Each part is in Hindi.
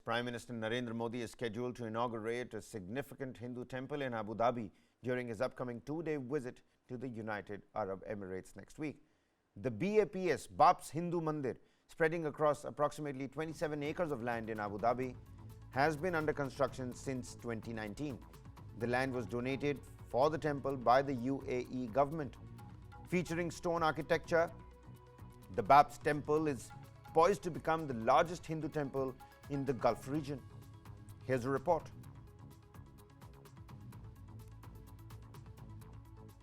Prime Minister Narendra Modi is scheduled to inaugurate a significant Hindu temple in Abu Dhabi during his upcoming two-day visit to the United Arab Emirates next week. The BAPS Hindu Mandir, spreading across approximately 27 acres of land in Abu Dhabi, has been under construction since 2019. The land was donated for the temple by the UAE government. Featuring stone architecture, the BAPS temple is poised to become the largest Hindu temple in the Gulf region. Here's a report.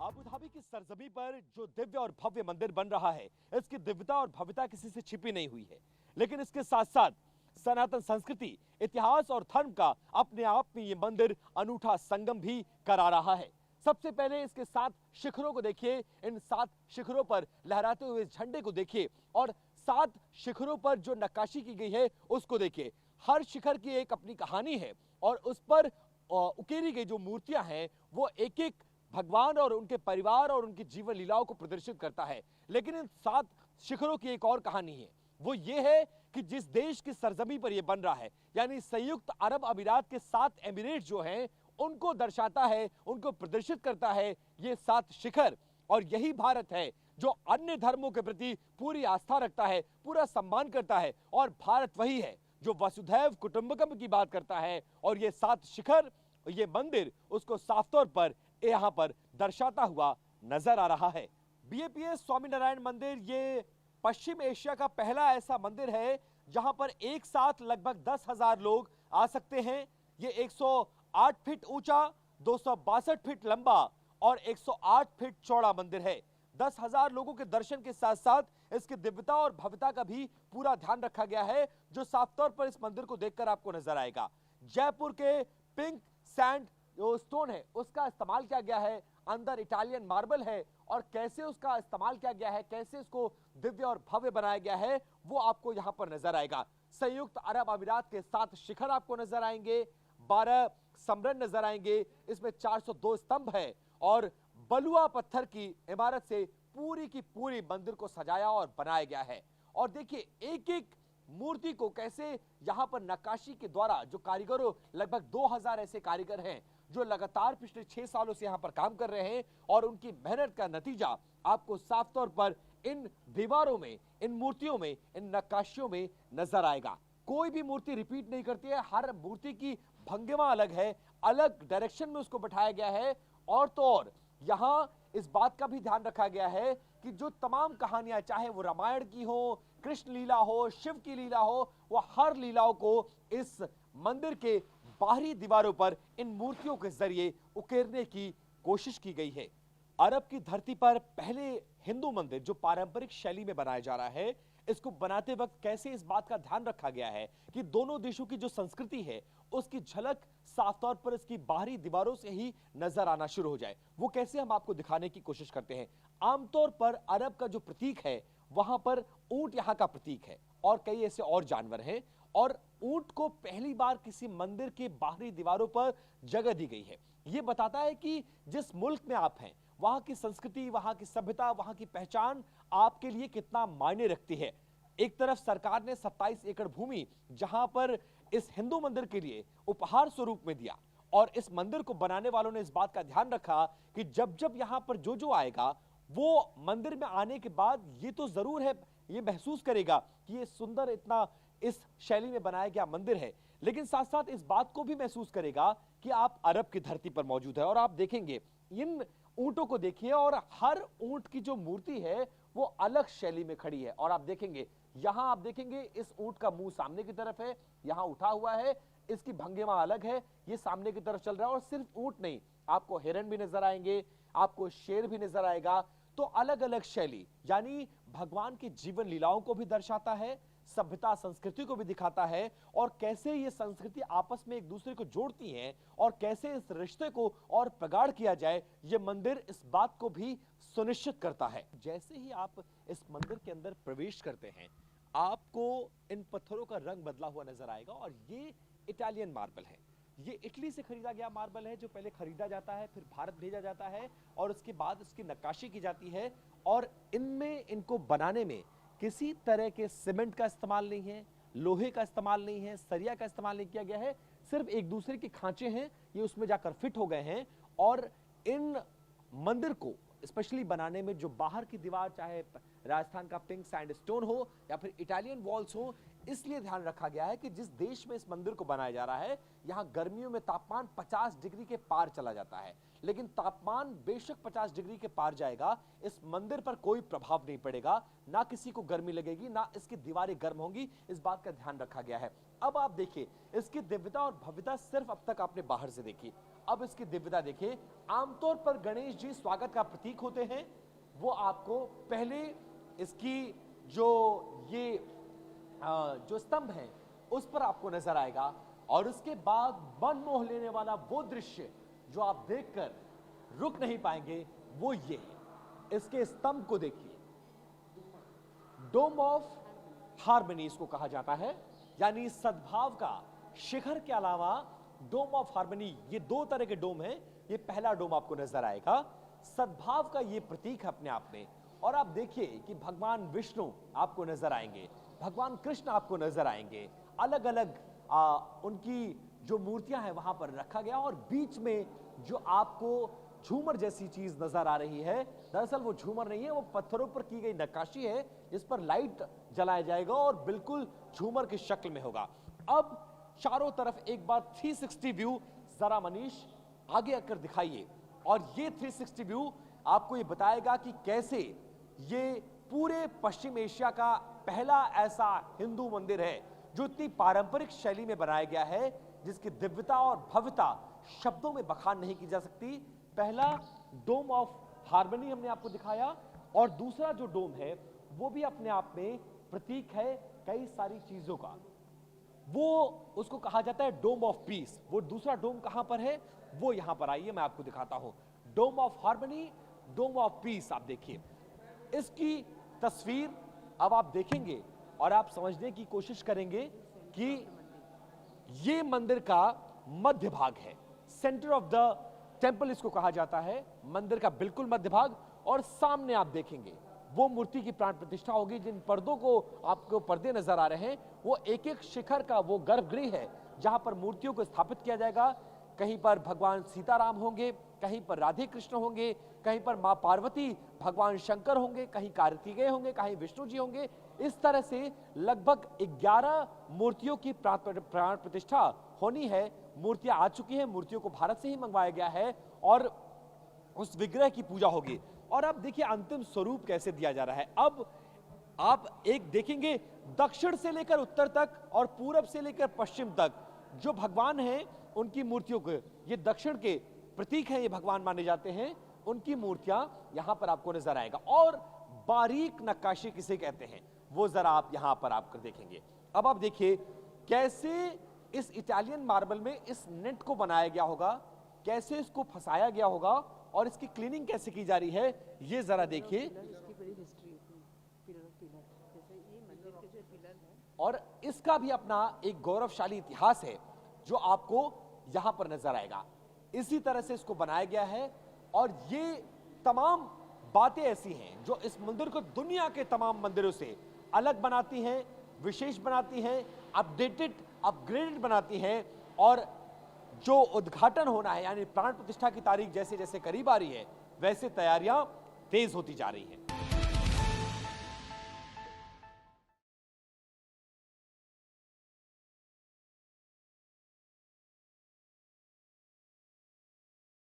Abu Dhabi की सरजमी पर जो दिव्य और भव्य मंदिर बन रहा है, इसकी दिव्यता और भव्यता किसी से छिपी नहीं हुई है, लेकिन इसके साथ साथ सनातन संस्कृति, इतिहास और धर्म का अपने आप में ये मंदिर अनूठा संगम भी करा रहा है। सबसे पहले इसके 7 शिखरों को देखिए, इन 7 शिखरों पर लहराते हुए झंडे को देखिए और 7 शिखरों पर जो नक्काशी की गई है उसको देखिए। हर शिखर की एक अपनी कहानी है और उस पर उकेरी गई जो मूर्तियां हैं वो एक एक भगवान और उनके परिवार और उनकी जीवन लीलाओं को प्रदर्शित करता है। लेकिन इन 7 शिखरों की एक और कहानी है, वो ये है कि जिस देश की सरजमी पर यह बन रहा है, यानी संयुक्त अरब अमीरात के 7 एमिरेट जो हैं, उनको दर्शाता है, उनको प्रदर्शित करता है ये 7 शिखर। और यही भारत है जो अन्य धर्मों के प्रति पूरी आस्था रखता है, पूरा सम्मान करता है, और भारत वही है जो वसुधैव कुटुंबकम की बात करता है। और ये 7 शिखर, ये मंदिर उसको साफ तौर पर यहां पर दर्शाता हुआ नजर आ रहा है। BAPS स्वामीनारायण मंदिर ये पश्चिम एशिया का पहला ऐसा मंदिर है जहां पर एक साथ लगभग 10,000 लोग आ सकते हैं। ये 108 फीट ऊंचा, 262 फीट लंबा और 108 फीट चौड़ा मंदिर है। 10,000 लोगों के दर्शन के साथ साथ इसकी दिव्यता और भव्यता का भी पूरा ध्यान रखा गया है, जो साफ तौर पर इस मंदिर को देखकर आपको नजर आएगा। जयपुर के पिंक सैंड जो स्टोन है उसका इस्तेमाल किया गया है, अंदर इटालियन मार्बल है, और कैसे उसका इस्तेमाल किया गया है, कैसे इसको दिव्य और भव्य बनाया गया है, वो आपको यहां पर नजर आएगा। संयुक्त अरब अमीरात के 7 शिखर आपको नजर आएंगे, 12 समरन नजर आएंगे, इसमें 402 स्तंभ है और बलुआ पत्थर की इमारत से पूरी की पूरी मंदिर को सजाया और बनाया गया है। और देखिए एक एक मूर्ति को कैसे यहां पर नक्काशी के द्वारा जो कारीगरों, लगभग 2000 ऐसे कारीगर हैं जो लगातार पिछले 6 सालों से यहां पर काम कर रहे हैं, और उनकी मेहनत का नतीजा आपको साफ तौर पर इन दीवारों में, इन मूर्तियों में, इन नक्काशियों में नजर आएगा। कोई भी मूर्ति रिपीट नहीं करती है, हर मूर्ति की भंगिमा अलग है, अलग डायरेक्शन में उसको बैठाया गया है। और तो और यहां इस बात का भी ध्यान रखा गया है कि जो तमाम कहानियां, चाहे वो रामायण की हो, कृष्ण लीला हो, शिव की लीला हो, वो हर लीलाओं को इस मंदिर के बाहरी दीवारों पर इन मूर्तियों के जरिए उकेरने की कोशिश की गई है। अरब की धरती पर पहले हिंदू मंदिर जो पारंपरिक शैली में बनाया जा रहा है, इसको बनाते वक्त कैसे इस बात का ध्यान रखा गया है कि दोनों देशों की जो संस्कृति है उसकी झलक साफ तौर पर इसकी बाहरी दीवारों से ही नजर आना शुरू हो जाए, वो कैसे हम आपको दिखाने की कोशिश करते हैं। आमतौर पर अरब का जो प्रतीक है वहां पर ऊंट यहां का प्रतीक है, और कई ऐसे और जानवर हैं, और ऊंट को पहली बार किसी मंदिर के बाहरी दीवारों पर जगह दी गई है। यह बताता है कि जिस मुल्क में आप हैं वहां की संस्कृति, वहां की सभ्यता, वहां की पहचान आपके लिए कितना मायने रखती है। एक तरफ सरकार ने 27 एकड़ भूमि जहां पर इस हिंदू मंदिर के लिए उपहार स्वरूप में दिया, और इस मंदिर को बनाने वालों ने इस बात का ध्यान रखा कि जब जब यहां पर जो आएगा वो मंदिर में आने के बाद ये तो जरूर है, ये महसूस करेगा कि ये सुंदर, इतना इस शैली में बनाया गया मंदिर है, लेकिन साथ साथ इस बात को भी महसूस करेगा कि आप अरब की धरती पर मौजूद है। और आप देखेंगे इन ऊंटों को देखिए, और हर ऊंट की जो मूर्ति है वो अलग शैली में खड़ी है। और आप देखेंगे यहां, आप देखेंगे इस ऊंट का मुंह सामने की तरफ है, यहां उठा हुआ है, इसकी भंगिमा अलग है, ये सामने की तरफ चल रहा है। और सिर्फ ऊंट नहीं, आपको हिरन भी नजर आएंगे, आपको शेर भी नजर आएगा। तो अलग अलग शैली, यानी भगवान की जीवन लीलाओं को भी दर्शाता है, सभ्यता संस्कृति को भी दिखाता है, और कैसे ये संस्कृति आपस में एक दूसरे को जोड़ती हैं, और कैसे इस रिश्ते को और प्रगाढ़ किया जाए, ये मंदिर इस बात को भी सुनिश्चित करता है। जैसे ही आप इस मंदिर के अंदर प्रवेश करते हैं, आपको इन पत्थरों का रंग बदला हुआ नजर आएगा, और ये इटालियन मार्बल है। ये इटली से खरीदा गया मार्बल है, जो पहले खरीदा जाता है, फिर भारत भेजा जाता है, और उसके बाद इसकी नक्काशी की जाती है। और इनको बनाने में किसी तरह के सीमेंट का इस्तेमाल नहीं है, लोहे का इस्तेमाल नहीं है, सरिया का इस्तेमाल नहीं किया गया है, सिर्फ एक दूसरे के खांचे हैं, ये उसमें जाकर फिट हो गए हैं। और इन मंदिर को स्पेशली बनाने में जो बाहर की दीवार, चाहे राजस्थान का पिंक सैंडस्टोन हो या फिर इटालियन वॉल्स हो, इसलिए ध्यान रखा गया है कि जिस देश में इस मंदिर को बनाया जा रहा है, यहां गर्मियों में तापमान 50 डिग्री के पार चला जाता है। लेकिन तापमान बेशक 50 डिग्री के पार जाएगा, इस मंदिर पर कोई प्रभाव नहीं पड़ेगा, ना किसी को गर्मी लगेगी, ना इसकी दीवारें गर्म होंगी, इस बात का ध्यान रखा गया है। अब आप देखिए इसकी दिव्यता और भव्यता सिर्फ अब तक आपने बाहर से देखी, अब इसकी दिव्यता देखिए। आमतौर पर गणेश जी स्वागत का प्रतीक होते हैं, वो आपको पहले इसकी जो स्तंभ है उस पर आपको नजर आएगा, और उसके बाद मन मोह लेने वाला वो दृश्य जो आप देखकर रुक नहीं पाएंगे, वो ये है। इसके स्तंभ को देखिए, डोम ऑफ हार्मनी इसको कहा जाता है, यानी सद्भाव का शिखर के अलावा डोम ऑफ हार्मनी, ये दो तरह के डोम हैं। ये पहला डोम आपको नजर आएगा, सद्भाव का ये प्रतीक है अपने आप में। और आप देखिए कि भगवान विष्णु आपको नजर आएंगे, भगवान कृष्ण आपको नजर आएंगे, अलग अलग उनकी जो मूर्तियां हैं वहां पर रखा गया, और बीच में जो आपको झूमर जैसी चीज नजर आ रही है, दरअसल वो झूमर नहीं है, वो पत्थरों पर की गई नक्काशी है, जिस पर लाइट जलाया जाएगा और बिल्कुल झूमर की शक्ल में होगा। अब चारों तरफ एक बार 360 व्यू जरा मनीष आगे आकर दिखाइए, और ये 360 व्यू आपको ये बताएगा कि कैसे ये पूरे पश्चिम एशिया का पहला ऐसा हिंदू मंदिर है जो इतनी पारंपरिक शैली में बनाया गया है, जिसकी दिव्यता और भव्यता शब्दों में बखान नहीं की जा सकती। पहला डोम ऑफ हार्मनी हमने आपको दिखाया, और दूसरा जो डोम है वो भी अपने आप में प्रतीक है कई सारी चीजों का, वो उसको कहा जाता है डोम ऑफ पीस। वो दूसरा डोम कहां पर है, वो यहां पर आइए मैं आपको दिखाता हूं। Dome of harmony, dome of peace, आप देखिए इसकी तस्वीर अब आप देखेंगे और आप समझने की कोशिश करेंगे कि ये मंदिर का मध्य भाग है, सेंटर ऑफ द टेंपल इसको कहा जाता है, मंदिर का बिल्कुल मध्य भाग। और सामने आप देखेंगे वो मूर्ति की प्राण प्रतिष्ठा होगी। जिन पर्दों को आपको पर्दे नजर आ रहे हैं, वो एक एक शिखर का वो गर्भगृह है जहां पर मूर्तियों को स्थापित किया जाएगा। कहीं पर भगवान सीताराम होंगे, कहीं पर राधे कृष्ण होंगे, कहीं पर मां पार्वती, भगवान शंकर होंगे, कहीं कार्तिकेय होंगे, कहीं विष्णु जी होंगे। इस तरह से लगभग 11 मूर्तियों की प्राण प्रतिष्ठा होनी है। मूर्तियां आ चुकी हैं, मूर्तियों को भारत से ही मंगवाया गया है और उस विग्रह की पूजा होगी। और अब देखिए अंतिम स्वरूप कैसे दिया जा रहा है। अब आप एक देखेंगे दक्षिण से लेकर उत्तर तक और पूरब से लेकर पश्चिम तक जो भगवान हैं उनकी मूर्तियों को, ये दक्षिण के प्रतीक हैं, ये भगवान माने जाते हैं, उनकी मूर्तियां यहां पर आपको नजर आएगा। और बारीक नक्काशी किसे कहते हैं वो जरा आप यहां पर आपको देखेंगे। अब आप देखिए कैसे इस इटालियन मार्बल में इस नेट को बनाया गया होगा, कैसे इसको फंसाया गया होगा और इसकी क्लीनिंग कैसे की जा रही है, ये जरा देखिए। और इसका भी अपना एक गौरवशाली इतिहास है जो आपको यहां पर नजर आएगा। इसी तरह से इसको बनाया गया है और ये तमाम बातें ऐसी हैं जो इस मंदिर को दुनिया के तमाम मंदिरों से अलग बनाती हैं, विशेष बनाती हैं, अपडेटेड, अपग्रेडेड बनाती हैं। और जो उद्घाटन होना है यानी प्राण प्रतिष्ठा की तारीख जैसे जैसे करीब आ रही है, वैसे तैयारियां तेज होती जा रही हैं।